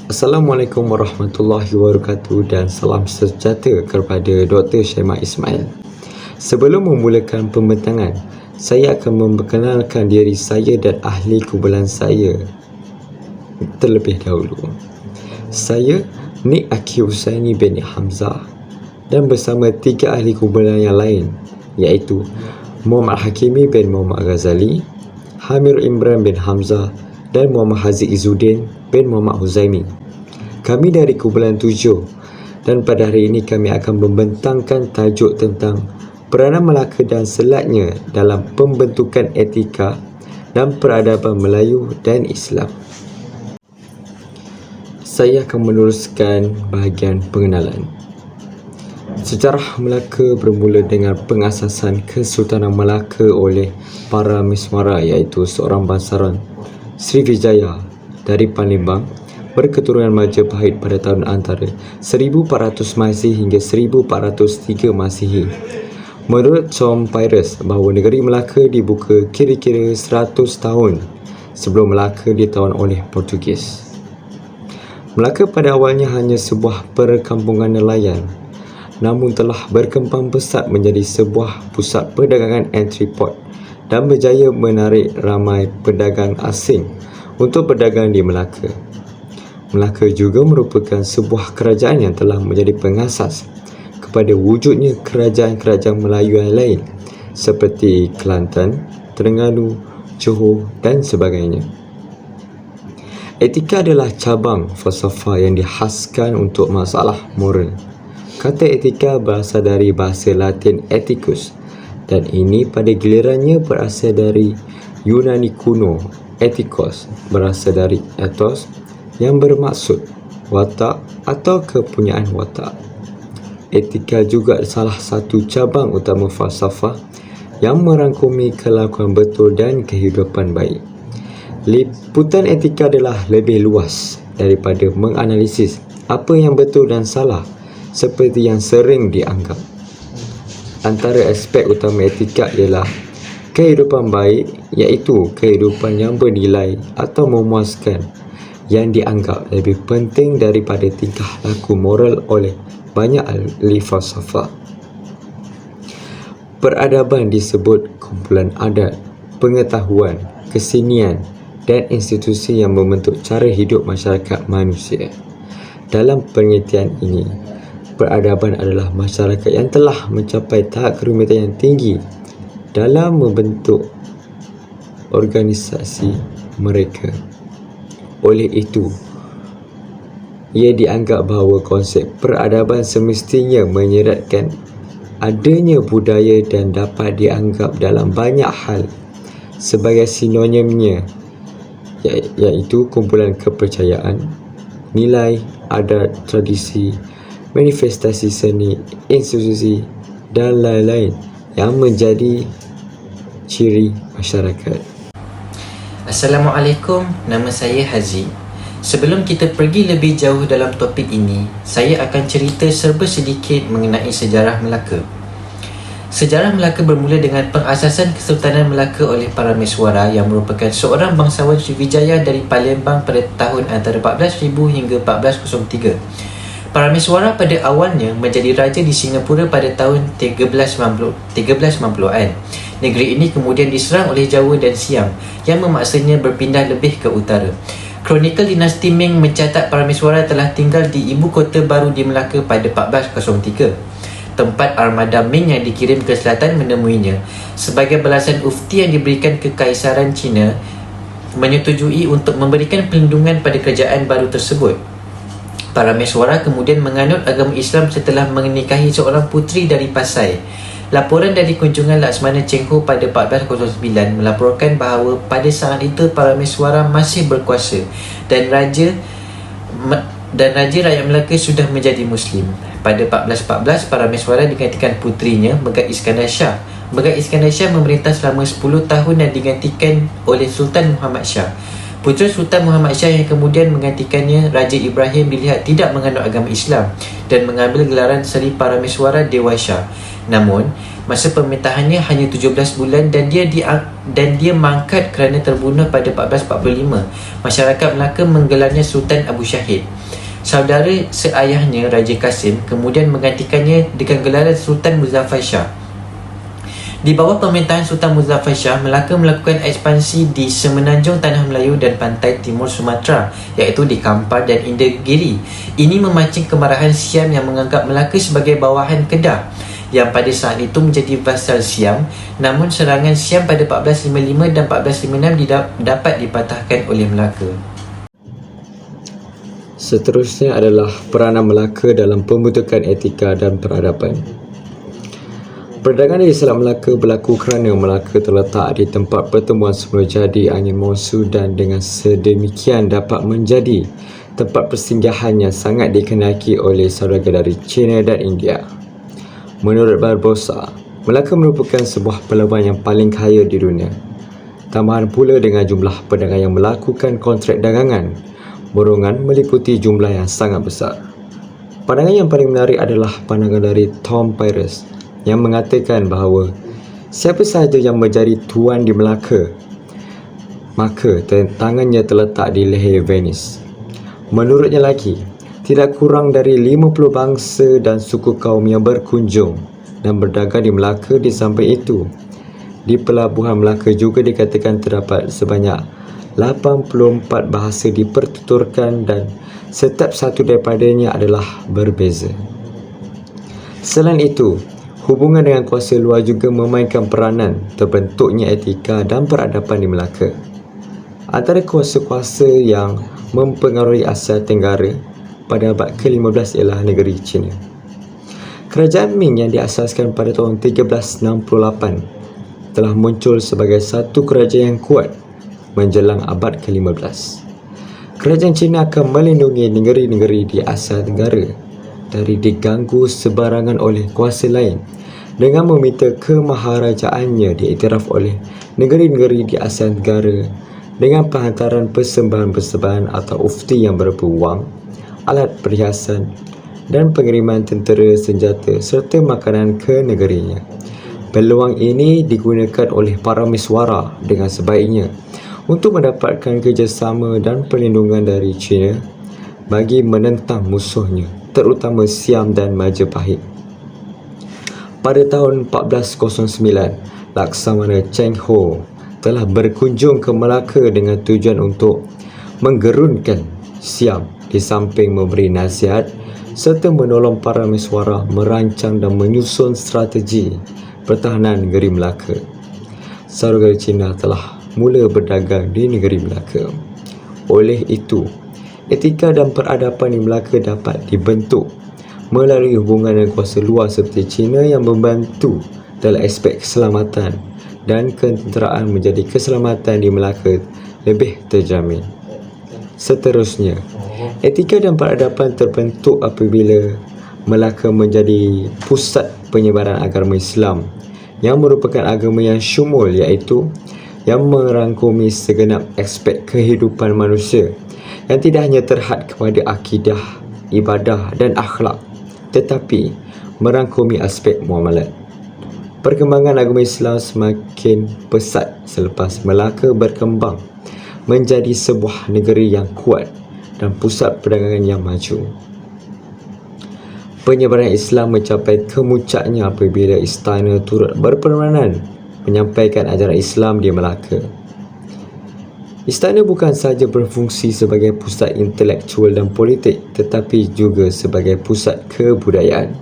Assalamualaikum warahmatullahi wabarakatuh dan salam sejahtera kepada Dr. Syaimah Ismail. Sebelum memulakan pembentangan, saya akan memperkenalkan diri saya dan ahli kumpulan saya terlebih dahulu. Saya Nik Aki Husaini bin Hamzah dan bersama 3 ahli kumpulan yang lain iaitu Muhammad Hakimi bin Muhammad Ghazali, Hamir Imran bin Hamzah dan Muhammad Haziq Izzuddin bin Muhammad Huzaimi. Kami dari kumpulan 7 dan pada hari ini kami akan membentangkan tajuk tentang peranan Melaka dan selatnya dalam pembentukan etika dan peradaban Melayu dan Islam. Saya akan meneruskan bahagian pengenalan. Sejarah Melaka bermula dengan pengasasan Kesultanan Melaka oleh para Meswara iaitu seorang bangsawan Sriwijaya dari Palembang berketurunan Majapahit pada tahun antara 1400 Masihi hingga 1403 Masihi. Menurut Tom Pires bahawa negeri Melaka dibuka kira-kira 100 tahun sebelum Melaka ditawan oleh Portugis. Melaka pada awalnya hanya sebuah perkampungan nelayan, namun telah berkembang pesat menjadi sebuah pusat perdagangan entrepot dan berjaya menarik ramai pedagang asing untuk berdagang di Melaka. Melaka juga merupakan sebuah kerajaan yang telah menjadi pengasas kepada wujudnya kerajaan-kerajaan Melayu yang lain seperti Kelantan, Terengganu, Johor dan sebagainya. Etika adalah cabang falsafah yang dihaskan untuk masalah moral. Kata etika berasal dari bahasa Latin ethicus dan ini pada gilirannya berasal dari Yunani kuno. Ethikos berasal dari ethos yang bermaksud watak atau kepunyaan watak. Etika juga salah satu cabang utama falsafah yang merangkumi kelakuan betul dan kehidupan baik. Liputan etika adalah lebih luas daripada menganalisis apa yang betul dan salah seperti yang sering dianggap. Antara aspek utama etika ialah kehidupan baik, iaitu kehidupan yang bernilai atau memuaskan yang dianggap lebih penting daripada tingkah laku moral oleh banyak ahli falsafah. Peradaban disebut kumpulan adat, pengetahuan, kesenian dan institusi yang membentuk cara hidup masyarakat manusia. Dalam pengertian ini, peradaban adalah masyarakat yang telah mencapai tahap kerumitan yang tinggi dalam membentuk organisasi mereka. Oleh itu, ia dianggap bahawa konsep peradaban semestinya menyeratkan adanya budaya dan dapat dianggap dalam banyak hal sebagai sinonimnya, iaitu kumpulan kepercayaan, nilai, adat, tradisi, manifestasi seni, institusi dan lain-lain yang menjadi ciri masyarakat. Assalamualaikum, nama saya Haziq. Sebelum kita pergi lebih jauh dalam topik ini, saya akan cerita serba sedikit mengenai sejarah Melaka. Sejarah Melaka bermula dengan pengasasan Kesultanan Melaka oleh para Meswara yang merupakan seorang bangsawan Sriwijaya dari Palembang pada tahun antara 14,000 hingga 1403. Para Meswara pada awalnya menjadi raja di Singapura pada tahun 1390-an. Negeri ini kemudian diserang oleh Jawa dan Siam yang memaksanya berpindah lebih ke utara. Kronikal dinasti Ming mencatat para Meswara telah tinggal di ibu kota baru di Melaka pada 1403. Tempat armada Ming yang dikirim ke selatan menemuinya. Sebagai balasan ufti yang diberikan Kekaisaran China menyetujui untuk memberikan perlindungan pada kerajaan baru tersebut. Para Meswara kemudian menganut agama Islam setelah menikahi seorang puteri dari Pasai. Laporan dari kunjungan Laksmana Cheng Ho pada 1409 melaporkan bahawa pada saat itu para Meswara masih berkuasa dan raja rakyat Melaka sudah menjadi Muslim. Pada 1414, para Meswara digantikan puterinya Megat Iskandar Shah. Megat Iskandar Shah memerintah selama 10 tahun dan digantikan oleh Sultan Muhammad Shah. Putera Sultan Muhammad Shah yang kemudian menggantikannya, Raja Ibrahim, dilihat tidak menganut agama Islam dan mengambil gelaran Seri Parameswara Dewa Shah. Namun, masa pemerintahannya hanya 17 bulan dan dia mangkat kerana terbunuh pada 1445. Masyarakat Melaka menggelarnya Sultan Abu Syahid. Saudara seayahnya, Raja Kasim, kemudian menggantikannya dengan gelaran Sultan Muzaffar Shah. Di bawah pemerintahan Sultan Muzaffar Shah, Melaka melakukan ekspansi di semenanjung Tanah Melayu dan pantai timur Sumatera, iaitu di Kampar dan Indogiri. Ini memancing kemarahan Siam yang menganggap Melaka sebagai bawahan Kedah, yang pada saat itu menjadi vasal Siam. Namun serangan Siam pada 1455 dan 1456 dapat dipatahkan oleh Melaka. Seterusnya adalah peranan Melaka dalam pembentukan etika dan peradaban. Perdagangan di Selat Melaka berlaku kerana Melaka terletak di tempat pertemuan semula jadi angin monsun dan dengan sedemikian dapat menjadi tempat persinggahan yang sangat dikenali oleh saudagar dari China dan India. Menurut Barbosa, Melaka merupakan sebuah pelabuhan yang paling kaya di dunia. Tambahan pula dengan jumlah pedagang yang melakukan kontrak dagangan, borongan meliputi jumlah yang sangat besar. Pandangan yang paling menarik adalah pandangan dari Tom Pires yang mengatakan bahawa siapa sahaja yang menjadi tuan di Melaka, maka tangannya terletak di leher Venice. Menurutnya lagi, tidak kurang dari 50 bangsa dan suku kaum yang berkunjung dan berdagang di Melaka. Di samping itu, di pelabuhan Melaka juga dikatakan terdapat sebanyak 84 bahasa dipertuturkan dan setiap satu daripadanya adalah berbeza. Selain itu, hubungan dengan kuasa luar juga memainkan peranan terbentuknya etika dan peradaban di Melaka. Antara kuasa-kuasa yang mempengaruhi Asia Tenggara pada abad ke-15 ialah negeri China. Kerajaan Ming yang diasaskan pada tahun 1368 telah muncul sebagai satu kerajaan yang kuat menjelang abad ke-15. Kerajaan China akan melindungi negeri-negeri di Asia Tenggara dari diganggu sebarangan oleh kuasa lain dengan meminta kemaharajaannya diiktiraf oleh negeri-negeri di Asia Tenggara dengan penghantaran persembahan-persembahan atau ufti yang berupa wang, alat perhiasan dan pengiriman tentera, senjata serta makanan ke negerinya. Peluang ini digunakan oleh para miswara dengan sebaiknya untuk mendapatkan kerjasama dan perlindungan dari China bagi menentang musuhnya, terutama Siam dan Majapahit. Pada tahun 1409, Laksamana Cheng Ho telah berkunjung ke Melaka dengan tujuan untuk menggerunkan Siam di samping memberi nasihat serta menolong para miswara merancang dan menyusun strategi pertahanan negeri Melaka. Saudagar Cina telah mula berdagang di negeri Melaka. Oleh itu, etika dan peradaban di Melaka dapat dibentuk melalui hubungan dengan kuasa luar seperti China yang membantu dalam aspek keselamatan dan ketenteraan menjadi keselamatan di Melaka lebih terjamin. Seterusnya, etika dan peradaban terbentuk apabila Melaka menjadi pusat penyebaran agama Islam yang merupakan agama yang syumul, iaitu yang merangkumi segenap aspek kehidupan manusia yang tidak hanya terhad kepada akidah, ibadah dan akhlak, tetapi merangkumi aspek muamalat. Perkembangan agama Islam semakin pesat selepas Melaka berkembang menjadi sebuah negeri yang kuat dan pusat perdagangan yang maju. Penyebaran Islam mencapai kemuncaknya apabila istana turut berperanan menyampaikan ajaran Islam di Melaka. Istana bukan sahaja berfungsi sebagai pusat intelektual dan politik, tetapi juga sebagai pusat kebudayaan.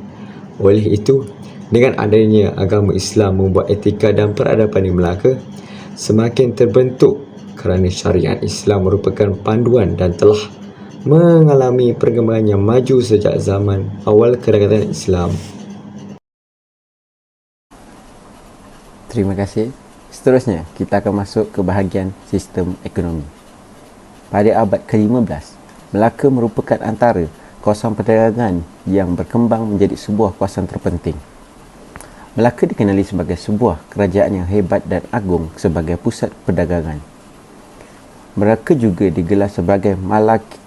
Oleh itu, dengan adanya agama Islam membuat etika dan peradaban di Melaka semakin terbentuk kerana syariat Islam merupakan panduan dan telah mengalami perkembangan yang maju sejak zaman awal kedatangan Islam. Terima kasih. Seterusnya, kita akan masuk ke bahagian sistem ekonomi. Pada abad ke-15, Melaka merupakan antara kawasan perdagangan yang berkembang menjadi sebuah kawasan terpenting. Melaka dikenali sebagai sebuah kerajaan yang hebat dan agung sebagai pusat perdagangan. Melaka juga digelar sebagai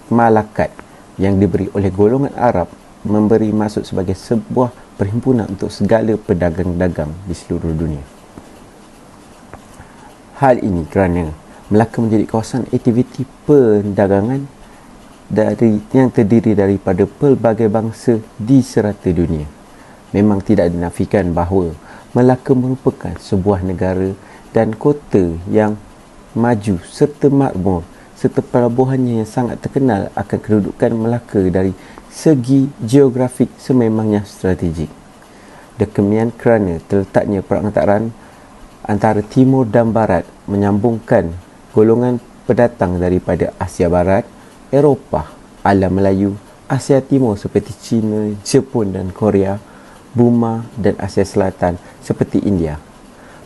malakat yang diberi oleh golongan Arab, memberi maksud sebagai sebuah perhimpunan untuk segala pedagang-dagang di seluruh dunia. Hal ini kerana Melaka menjadi kawasan aktiviti perdagangan yang terdiri daripada pelbagai bangsa di serata dunia. Memang tidak dinafikan bahawa Melaka merupakan sebuah negara dan kota yang maju serta makmur, serta pelabuhannya yang sangat terkenal akan kedudukan Melaka dari segi geografik sememangnya strategik. Demikian kerana terletaknya perantaraan antara timur dan barat, menyambungkan golongan pendatang daripada Asia Barat, Eropah, Alam Melayu, Asia Timur seperti China, Jepun dan Korea, Burma dan Asia Selatan seperti India.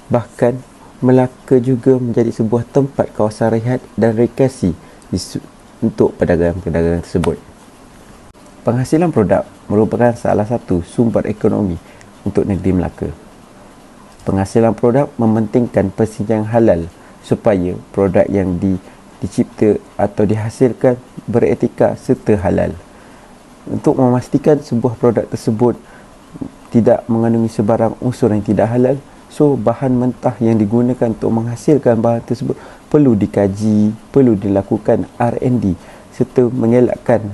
Bahkan Melaka juga menjadi sebuah tempat kawasan rehat dan rekreasi untuk pedagang-pedagang tersebut. Penghasilan produk merupakan salah satu sumber ekonomi untuk negeri Melaka. Penghasilan produk mementingkan persinjahan halal supaya produk yang dicipta atau dihasilkan beretika serta halal. Untuk memastikan sebuah produk tersebut tidak mengandungi sebarang unsur yang tidak halal, so bahan mentah yang digunakan untuk menghasilkan bahan tersebut perlu dikaji, perlu dilakukan R&D serta mengelakkan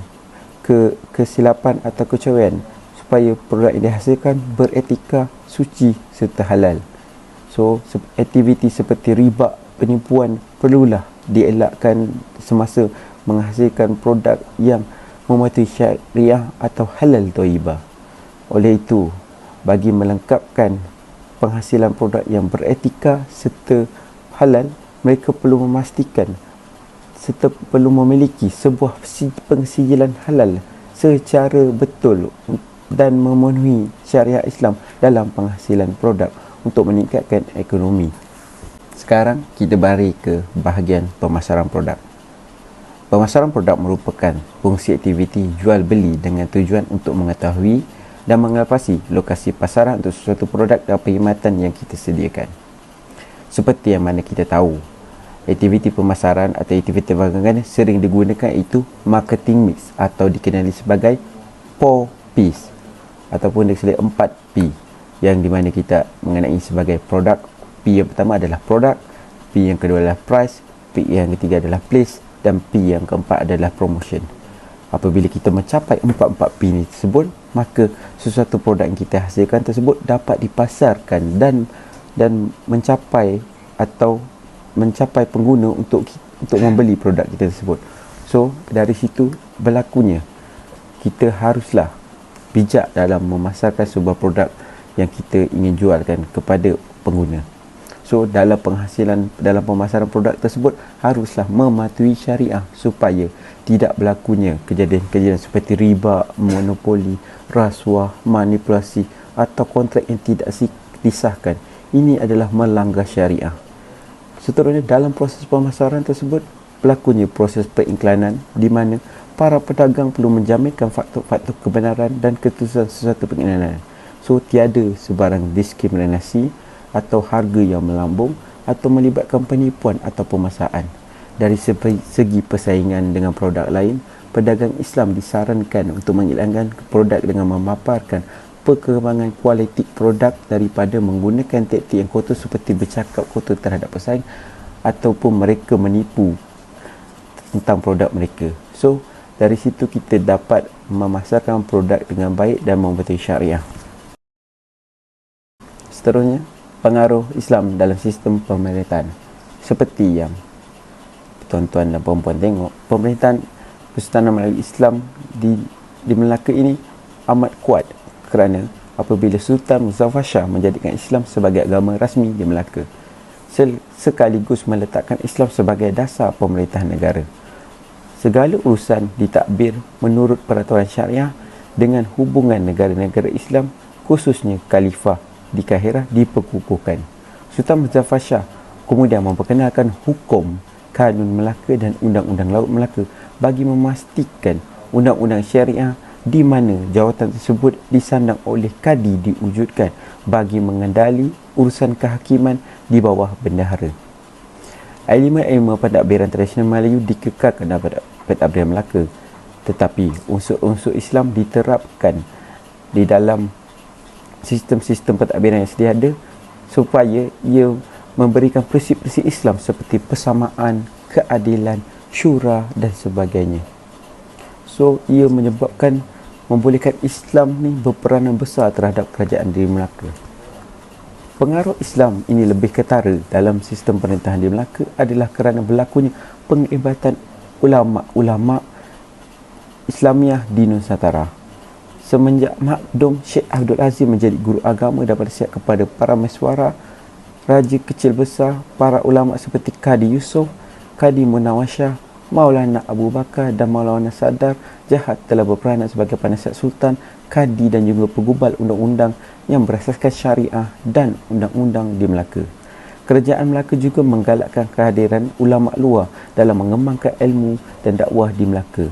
kesilapan atau kecurian supaya produk yang dihasilkan beretika, suci serta halal. So aktiviti seperti riba, penipuan perlulah dielakkan semasa menghasilkan produk yang mematuhi syariah atau halal thayyibah. Oleh itu, bagi melengkapkan penghasilan produk yang beretika serta halal, mereka perlu memastikan serta perlu memiliki sebuah pensijilan halal secara betul dan memenuhi syariat Islam dalam penghasilan produk untuk meningkatkan ekonomi. Sekarang kita balik ke bahagian pemasaran produk. Pemasaran produk merupakan fungsi aktiviti jual beli dengan tujuan untuk mengetahui dan mengelepasi lokasi pasaran untuk sesuatu produk dan perkhidmatan yang kita sediakan. Seperti yang mana kita tahu, aktiviti pemasaran atau aktiviti perdagangan sering digunakan itu marketing mix atau dikenali sebagai 4Ps ataupun dikenali 4P, yang di mana kita mengenai sebagai produk. P yang pertama adalah produk, P yang kedua adalah price, P yang ketiga adalah place dan P yang keempat adalah promotion. Apabila kita mencapai 4 P ini tersebut, maka sesuatu produk yang kita hasilkan tersebut dapat dipasarkan dan mencapai pengguna untuk membeli produk kita tersebut. So dari situ berlakunya kita haruslah bijak dalam memasarkan sebuah produk yang kita ingin jualkan kepada pengguna. So dalam pemasaran produk tersebut haruslah mematuhi syariah supaya tidak berlakunya kejadian-kejadian seperti riba, monopoli, rasuah, manipulasi atau kontrak yang tidak disahkan. Ini adalah melanggar syariah. Seterusnya, dalam proses pemasaran tersebut berlakunya proses periklanan di mana para pedagang perlu menjaminkan faktor-faktor kebenaran dan ketulusan sesuatu periklanan. So tiada sebarang diskriminasi atau harga yang melambung atau melibatkan penipuan atau pemasaran. Dari segi persaingan dengan produk lain, pedagang Islam disarankan untuk mengiklankan produk dengan memaparkan perkembangan kualiti produk daripada menggunakan taktik yang kotor seperti bercakap kotor terhadap pesaing ataupun mereka menipu tentang produk mereka. So dari situ kita dapat memasarkan produk dengan baik dan mematuhi syariah. Seterusnya, pengaruh Islam dalam sistem pemerintahan. Seperti yang tuan-tuan dan puan-puan tengok, pemerintahan Kesultanan Melayu Islam di Melaka ini amat kuat kerana apabila Sultan Muzaffar Shah menjadikan Islam sebagai agama rasmi di Melaka, sekaligus meletakkan Islam sebagai dasar pemerintahan negara. Segala urusan ditadbir menurut peraturan syariah dengan hubungan negara-negara Islam, khususnya Khalifah di Kahirah diperkukuhkan. Sultan Muzaffar Shah kemudian memperkenalkan hukum Kanun Melaka dan Undang-Undang Laut Melaka bagi memastikan undang-undang syariah di mana jawatan tersebut disandang oleh kadi diwujudkan bagi mengendali urusan kehakiman di bawah bendahara. Elemen-elemen pentadbiran tradisional Melayu dikekalkan dalam pentadbiran Melaka, tetapi unsur-unsur Islam diterapkan di dalam sistem-sistem pentadbiran yang sedia ada supaya ia memberikan prinsip-prinsip Islam seperti persamaan, keadilan, syura dan sebagainya. So, ia membolehkan Islam ni berperanan besar terhadap kerajaan di Melaka. Pengaruh Islam ini lebih ketara dalam sistem pemerintahan di Melaka adalah kerana berlakunya penglibatan ulama-ulama Islamiah di Nusantara. Semenjak makdum Syekh Abdul Aziz menjadi guru agama dan bersiap kepada para meswara, raja kecil besar, para ulama seperti Qadi Yusuf, Qadi Munawasyah, Maulana Abu Bakar dan Maulana Sadar Jahat telah berperanan sebagai penasihat sultan, kadi dan juga pegubal undang-undang yang berasaskan syariah dan undang-undang di Melaka. Kerajaan Melaka juga menggalakkan kehadiran ulama luar dalam mengembangkan ilmu dan dakwah di Melaka.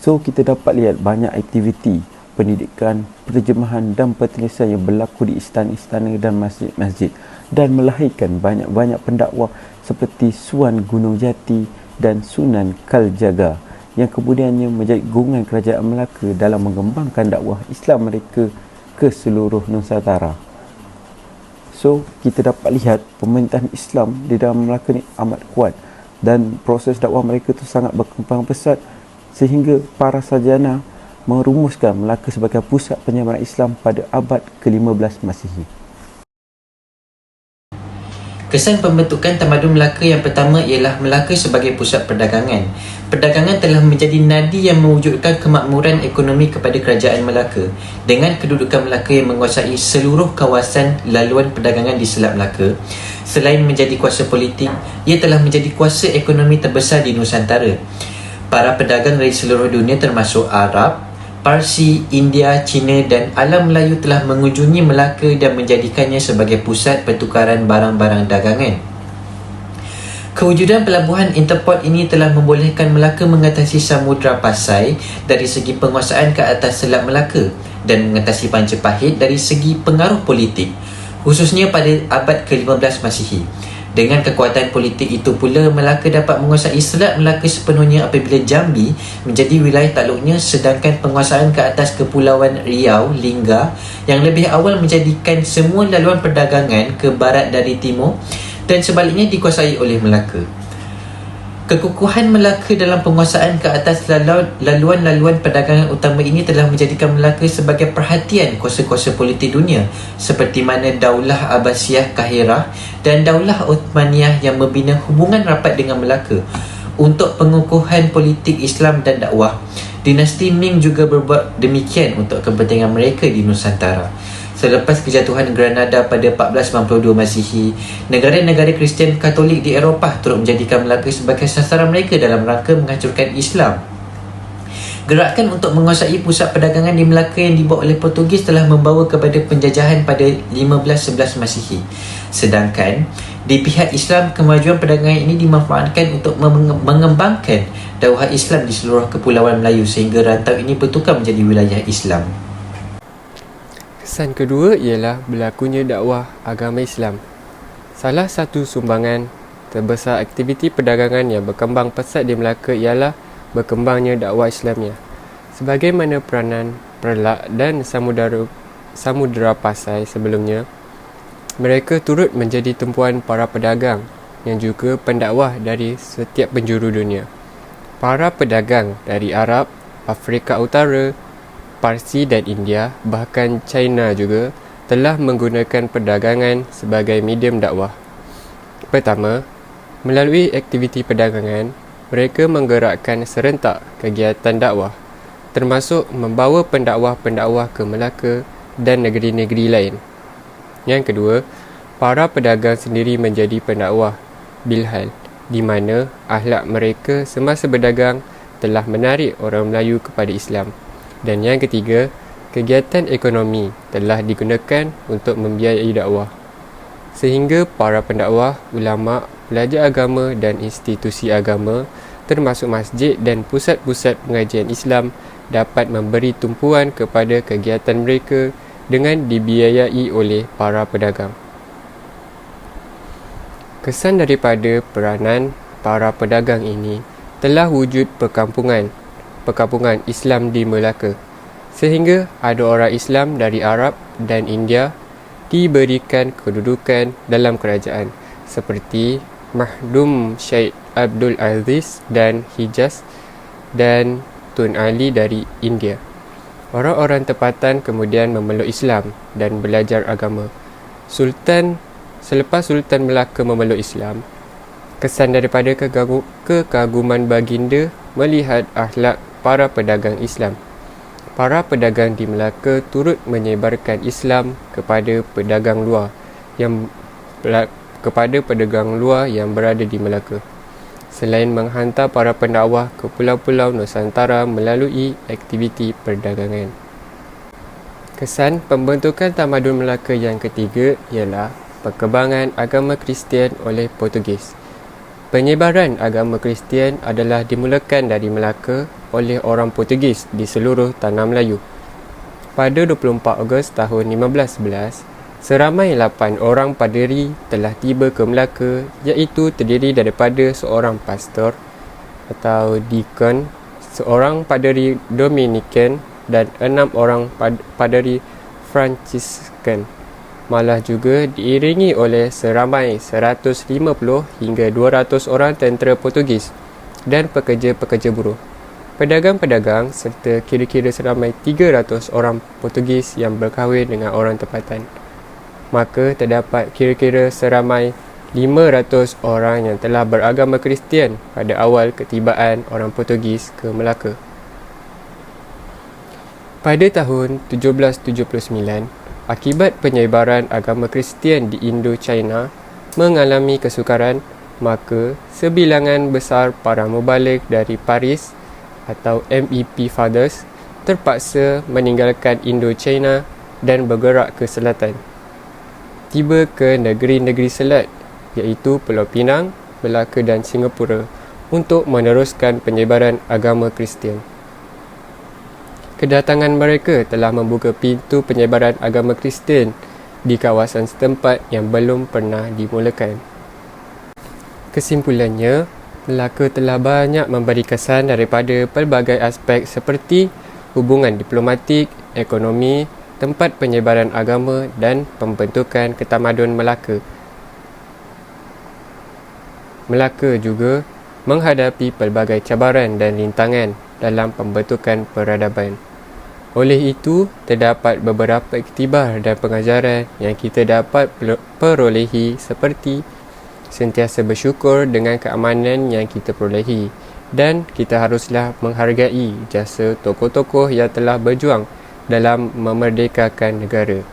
So, kita dapat lihat banyak aktiviti pendidikan, penterjemahan dan penulisan yang berlaku di istana-istana dan masjid-masjid dan melahirkan banyak-banyak pendakwah seperti Suan Gunung Jati dan Sunan Kaljaga yang kemudiannya menjadi gulungan kerajaan Melaka dalam mengembangkan dakwah Islam mereka ke seluruh Nusantara. So, kita dapat lihat pemerintahan Islam di dalam Melaka ni amat kuat dan proses dakwah mereka tu sangat berkembang pesat sehingga para sarjana merumuskan Melaka sebagai pusat penyebaran Islam pada abad ke-15 Masihi. Kesan pembentukan tamadun Melaka yang pertama ialah Melaka sebagai pusat perdagangan. Perdagangan telah menjadi nadi yang mewujudkan kemakmuran ekonomi kepada kerajaan Melaka. Dengan kedudukan Melaka yang menguasai seluruh kawasan laluan perdagangan di Selat Melaka, selain menjadi kuasa politik, ia telah menjadi kuasa ekonomi terbesar di Nusantara. Para pedagang dari seluruh dunia termasuk Arab, Parsi, India, Cina dan alam Melayu telah mengunjungi Melaka dan menjadikannya sebagai pusat pertukaran barang-barang dagangan. Kewujudan pelabuhan Interport ini telah membolehkan Melaka mengatasi Samudra Pasai dari segi penguasaan ke atas Selat Melaka dan mengatasi Majapahit dari segi pengaruh politik, khususnya pada abad ke-15 Masihi. Dengan kekuatan politik itu pula, Melaka dapat menguasai Selat Melaka sepenuhnya apabila Jambi menjadi wilayah takluknya, sedangkan penguasaan ke atas Kepulauan Riau, Lingga yang lebih awal menjadikan semua laluan perdagangan ke barat dari timur dan sebaliknya dikuasai oleh Melaka. Kekukuhan Melaka dalam penguasaan ke atas laluan-laluan perdagangan utama ini telah menjadikan Melaka sebagai perhatian kuasa-kuasa politik dunia seperti mana Daulah Abbasiyah Kahirah dan Daulah Uthmaniyah yang membina hubungan rapat dengan Melaka untuk pengukuhan politik Islam dan dakwah. Dinasti Ming juga berbuat demikian untuk kepentingan mereka di Nusantara. Selepas kejatuhan Granada pada 1492 Masihi, negara-negara Kristian Katolik di Eropah turut menjadikan Melaka sebagai sasaran mereka dalam rangka menghancurkan Islam. Gerakan untuk menguasai pusat perdagangan di Melaka yang dibawa oleh Portugis telah membawa kepada penjajahan pada 1511 Masihi. Sedangkan di pihak Islam, kemajuan perdagangan ini dimanfaatkan untuk mengembangkan dakwah Islam di seluruh kepulauan Melayu sehingga rantau ini bertukar menjadi wilayah Islam. Kesan kedua ialah berlakunya dakwah agama Islam. Salah satu sumbangan terbesar aktiviti perdagangan yang berkembang pesat di Melaka ialah berkembangnya dakwah Islamiyah. Sebagaimana peranan Perlak dan Samudra Pasai sebelumnya, mereka turut menjadi tumpuan para pedagang yang juga pendakwah dari setiap penjuru dunia. Para pedagang dari Arab, Afrika Utara, Parsi dan India, bahkan China juga telah menggunakan perdagangan sebagai medium dakwah. Pertama, melalui aktiviti perdagangan, mereka menggerakkan serentak kegiatan dakwah, termasuk membawa pendakwah-pendakwah ke Melaka dan negeri-negeri lain. Yang kedua, para pedagang sendiri menjadi pendakwah bilhal, di mana akhlak mereka semasa berdagang telah menarik orang Melayu kepada Islam. Dan yang ketiga, kegiatan ekonomi telah digunakan untuk membiayai dakwah, sehingga para pendakwah, ulama, pelajar agama dan institusi agama termasuk masjid dan pusat-pusat pengajian Islam dapat memberi tumpuan kepada kegiatan mereka dengan dibiayai oleh para pedagang. Kesan daripada peranan para pedagang ini telah wujud perkampungan Islam di Melaka, sehingga ada orang Islam dari Arab dan India diberikan kedudukan dalam kerajaan seperti Mahdum Syed Abdul Aziz dan Hijaz dan Tun Ali dari India. Orang-orang tempatan kemudian memeluk Islam dan belajar agama. Selepas Sultan Melaka memeluk Islam, kesan daripada kekaguman baginda melihat akhlak para pedagang Islam. Para pedagang di Melaka turut menyebarkan Islam kepada pedagang luar yang berada di Melaka, selain menghantar para pendakwah ke pulau-pulau Nusantara melalui aktiviti perdagangan. Kesan pembentukan tamadun Melaka yang ketiga ialah perkembangan agama Kristian oleh Portugis. Penyebaran agama Kristian adalah dimulakan dari Melaka oleh orang Portugis di seluruh tanah Melayu. Pada 24 Ogos tahun 1511, seramai 8 orang paderi telah tiba ke Melaka, iaitu terdiri daripada seorang pastor atau deacon, seorang paderi Dominican dan 6 orang paderi Franciscan. Malah juga diiringi oleh seramai 150 hingga 200 orang tentera Portugis dan pekerja-pekerja buruh, pedagang-pedagang serta kira-kira seramai 300 orang Portugis yang berkahwin dengan orang tempatan. Maka terdapat kira-kira seramai 500 orang yang telah beragama Kristian pada awal ketibaan orang Portugis ke Melaka. Pada tahun 1779, akibat penyebaran agama Kristian di Indo-China mengalami kesukaran, maka sebilangan besar para mubalik dari Paris atau MEP Fathers terpaksa meninggalkan Indo-China dan bergerak ke selatan, tiba ke negeri-negeri selat iaitu Pulau Pinang, Melaka dan Singapura untuk meneruskan penyebaran agama Kristian. Kedatangan mereka telah membuka pintu penyebaran agama Kristian di kawasan setempat yang belum pernah dimulakan. Kesimpulannya, Melaka telah banyak memberi kesan daripada pelbagai aspek seperti hubungan diplomatik, ekonomi, tempat penyebaran agama dan pembentukan ketamadun Melaka. Melaka juga menghadapi pelbagai cabaran dan rintangan dalam pembentukan peradaban. Oleh itu, terdapat beberapa iktibar dan pengajaran yang kita dapat perolehi seperti sentiasa bersyukur dengan keamanan yang kita perolehi dan kita haruslah menghargai jasa tokoh-tokoh yang telah berjuang dalam memerdekakan negara.